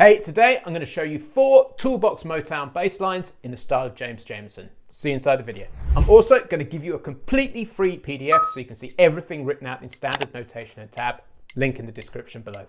Hey, today I'm going to show you 4 Toolbox Motown bass lines in the style of James Jamerson. See you inside the video. I'm also going to give you a completely free PDF so you can see everything written out in standard notation and tab. Link in the description below.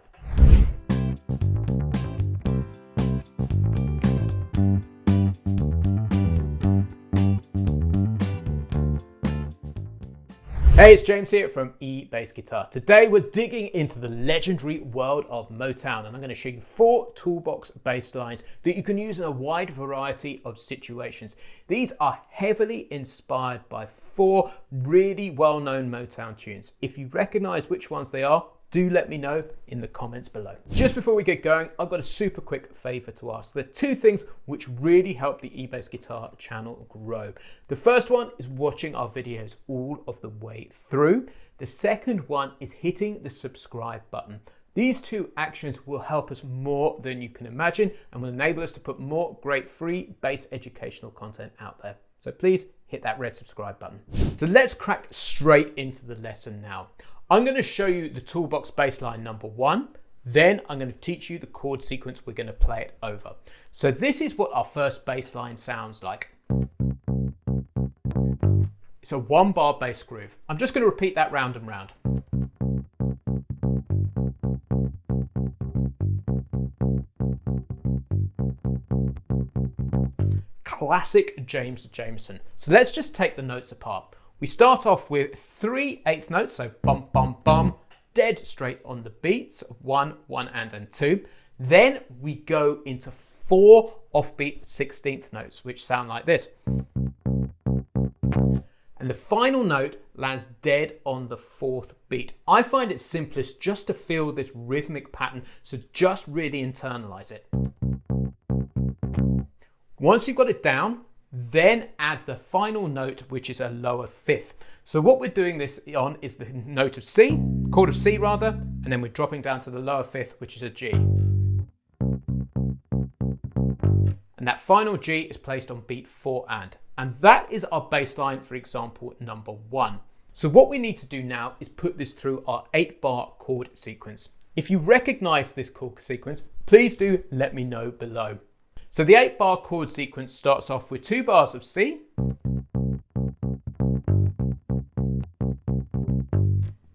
Hey, it's James here from E-Bass Guitar. Today we're digging into the legendary world of Motown, and I'm going to show you 4 Toolbox bass lines that you can use in a wide variety of situations. These are heavily inspired by 4 really well-known Motown tunes. If you recognize which ones they are, do let me know in the comments below. Just before we get going, I've got a super quick favor to ask. There are 2 things which really help the E-Bass Guitar channel grow. The first one is watching our videos all of the way through. The second one is hitting the subscribe button. These 2 actions will help us more than you can imagine and will enable us to put more great free bass educational content out there. So please hit that red subscribe button. So let's crack straight into the lesson now. I'm going to show you the Toolbox bass line number 1, then I'm going to teach you the chord sequence we're going to play it over. So this is what our first bass line sounds like. It's a 1-bar bass groove. I'm just going to repeat that round and round. Classic James Jamerson. So let's just take the notes apart. We start off with 3 eighth notes, so bum, bum, bum, dead straight on the beats, 1, 1, and 2. Then we go into 4 offbeat 16th notes, which sound like this. And the final note lands dead on the 4th beat. I find it simplest just to feel this rhythmic pattern, so just really internalize it. Once you've got it down, then add the final note, which is a lower 5th. So what we're doing this on is the note of C, chord of C rather, and then we're dropping down to the lower 5th, which is a G. And that final G is placed on beat 4 and that is our bass line for example number 1. So what we need to do now is put this through our 8-bar chord sequence. If you recognize this chord sequence, please do let me know below. So the 8-bar chord sequence starts off with 2 bars of C,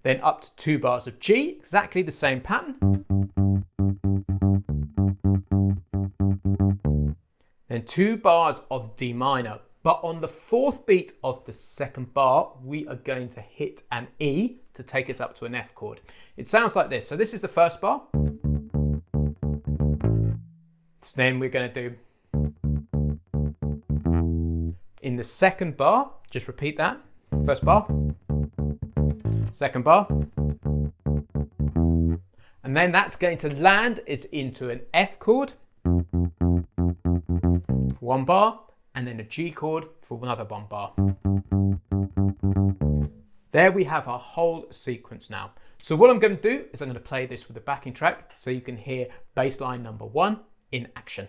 then up to 2 bars of G, exactly the same pattern, then 2 bars of D minor, but on the 4th beat of the 2nd bar, we are going to hit an E to take us up to an F chord. It sounds like this. So this is the 1st bar. So then we're going to do in the 2nd bar, just repeat that, 1st bar, 2nd bar, and then that's going to land is into an F chord for 1 bar, and then a G chord for another 1 bar. There we have our whole sequence now. So what I'm going to do is I'm going to play this with a backing track so you can hear bass line number 1 in action.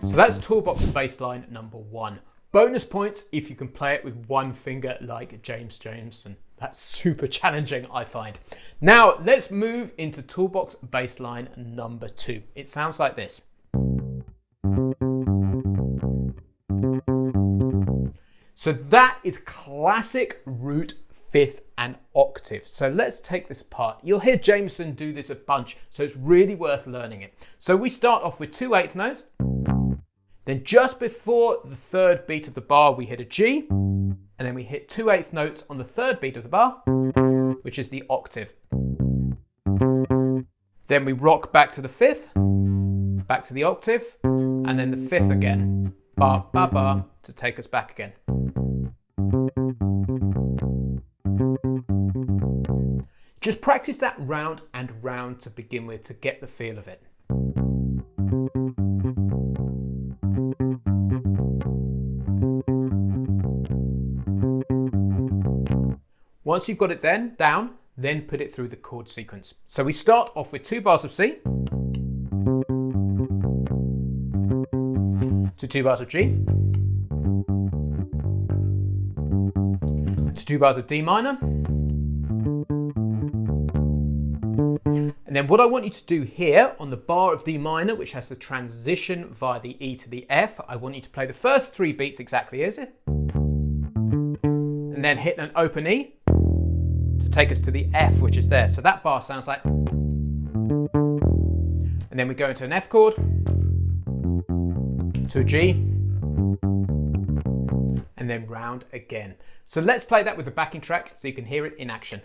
So that's Toolbox bass line number 1. Bonus points if you can play it with 1 finger like James Jamerson. That's super challenging, I find. Now let's move into Toolbox bass line number 2. It sounds like this. So that is classic root 5th and octave. So let's take this apart. You'll hear Jamerson do this a bunch, so it's really worth learning it. So we start off with 2 8th notes. Then just before the 3rd beat of the bar, we hit a G. and then we hit 2/8 notes on the third beat of the bar, which is the octave. Then we rock back to the fifth, back to the octave, and then the fifth again, bar, bar, bar, to take us back again. Just practice that round and round to begin with to get the feel of it. Once you've got it down, then put it through the chord sequence. So we start off with 2 bars of C, to 2 bars of G, to 2 bars of D minor. And then what I want you to do here on the bar of D minor, which has the transition via the E to the F, I want you to play the first 3 beats exactly as it, and then hit an open E to take us to the F, which is there. So that bar sounds like, and then we go into an F chord, to a G, and then round again. So let's play that with the backing track so you can hear it in action.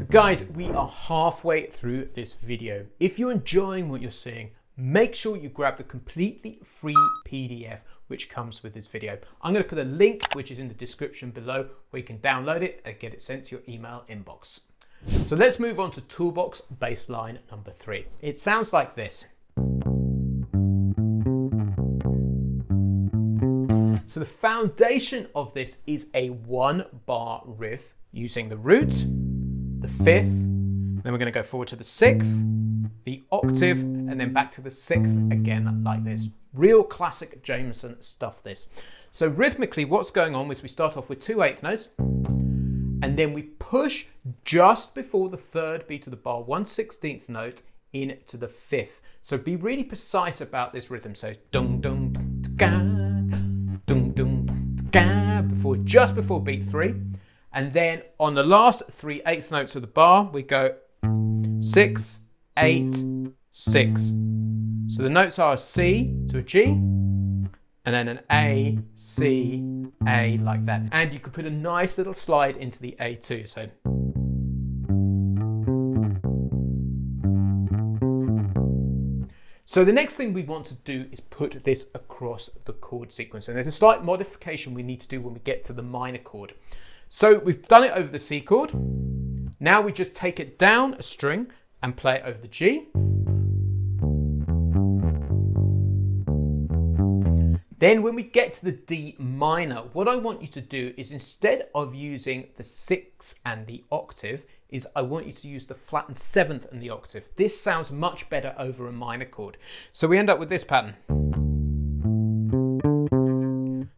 Guys, we are halfway through this video. If you're enjoying what you're seeing, make sure you grab the completely free PDF which comes with this video. I'm going to put a link which is in the description below where you can download it and get it sent to your email inbox. So let's move on to Toolbox bass line number 3. It sounds like this. So the foundation of this is a 1-bar riff using the root, the 5th, then we're going to go forward to the 6th, the octave, and then back to the 6th again like this. Real classic Jamerson stuff this. So rhythmically what's going on is we start off with 2/8 notes, and then we push just before the third beat of the bar, 1/16 note into the 5th. So be really precise about this rhythm. So dum dum ga, dum dum ga, just before beat 3. And then on the last 3/8 notes of the bar, we go 6, 8, 6. So the notes are a C to a G, and then an A, C, A, like that. And you could put a nice little slide into the A too. So the next thing we want to do is put this across the chord sequence. And there's a slight modification we need to do when we get to the minor chord. So we've done it over the C chord. Now we just take it down a string and play it over the G. Then when we get to the D minor, what I want you to do is instead of using the 6th and the octave, is I want you to use the flattened 7th and the octave. This sounds much better over a minor chord. So we end up with this pattern.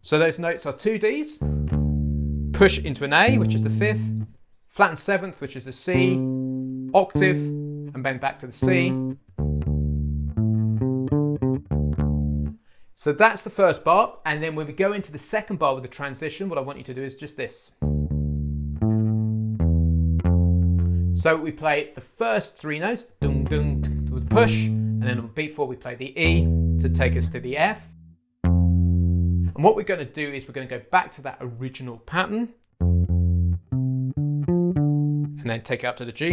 So those notes are 2 Ds, push into an A, which is the 5th, flattened 7th, which is the C, octave, and then back to the C. So that's the first bar, and then when we go into the second bar with the transition, what I want you to do is just this. So we play the first 3 notes, dum dum, with the push, and then on beat 4 we play the E to take us to the F. And what we're going to do is we're going to go back to that original pattern and then take it up to the G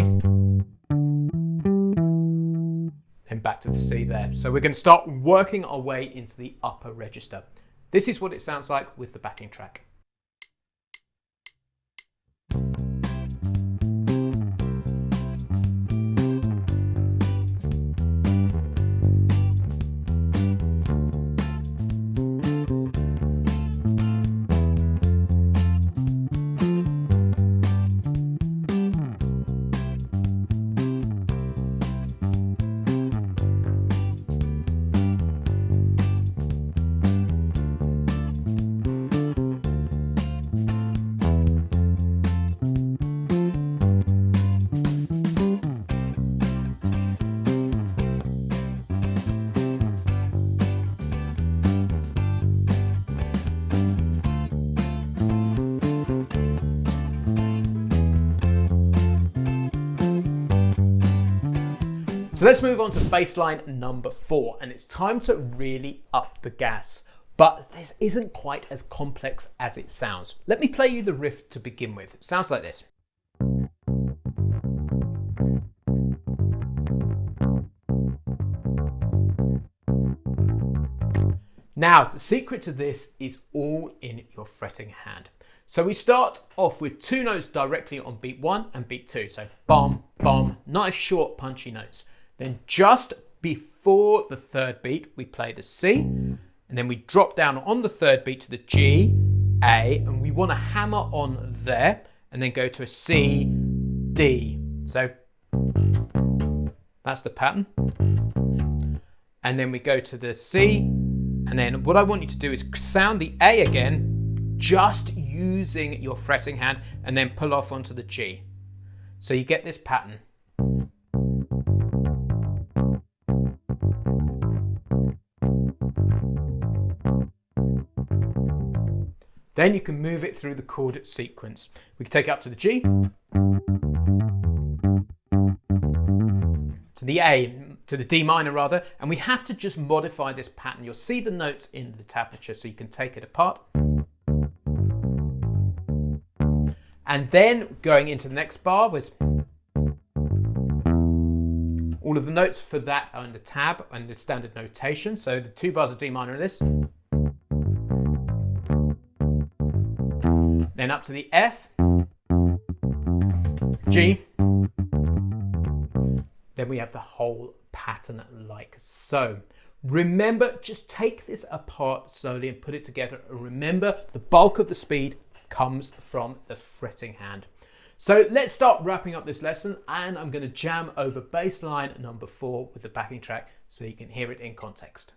and back to the C there. So we're going to start working our way into the upper register. This is what it sounds like with the backing track. So let's move on to bass line number 4, and it's time to really up the gas. But this isn't quite as complex as it sounds. Let me play you the riff to begin with. It sounds like this. Now, the secret to this is all in your fretting hand. So we start off with 2 notes directly on beat 1 and beat 2. So bom, bom, nice short punchy notes. Then just before the 3rd beat, we play the C, and then we drop down on the 3rd beat to the G, A, and we want to hammer on there, and then go to a C, D. So that's the pattern. And then we go to the C, and then what I want you to do is sound the A again, just using your fretting hand, and then pull off onto the G. So you get this pattern. Then you can move it through the chord sequence. We can take it up to the G, to the A, to the D minor rather, and we have to just modify this pattern. You'll see the notes in the tablature, so you can take it apart. And then going into the next bar was all of the notes for that are in the tab and the standard notation. So the 2 bars of D minor in this. Then up to the F, G, then we have the whole pattern like so. Remember, just take this apart slowly and put it together. Remember, the bulk of the speed comes from the fretting hand. So let's start wrapping up this lesson, and I'm going to jam over bass line number 4 with the backing track so you can hear it in context.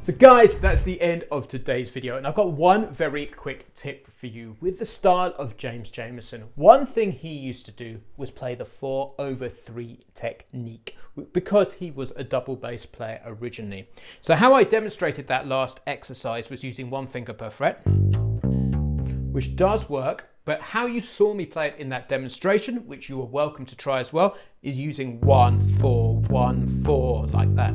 So guys, that's the end of today's video, and I've got one very quick tip for you with the style of James Jamerson. One thing he used to do was play the 4/3 technique because he was a double bass player originally. So how I demonstrated that last exercise was using 1 finger per fret, which does work, but how you saw me play it in that demonstration, which you are welcome to try as well, is using 1/4, 1/4 like that.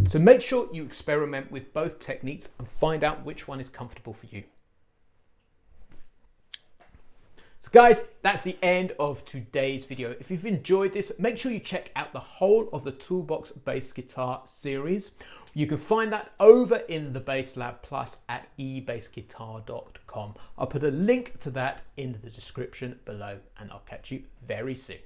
So make sure you experiment with both techniques and find out which one is comfortable for you. So guys, that's the end of today's video. If you've enjoyed this, make sure you check out the whole of the Toolbox bass guitar series. You can find that over in the Bass Lab Plus at ebassguitar.com. I'll put a link to that in the description below, and I'll catch you very soon.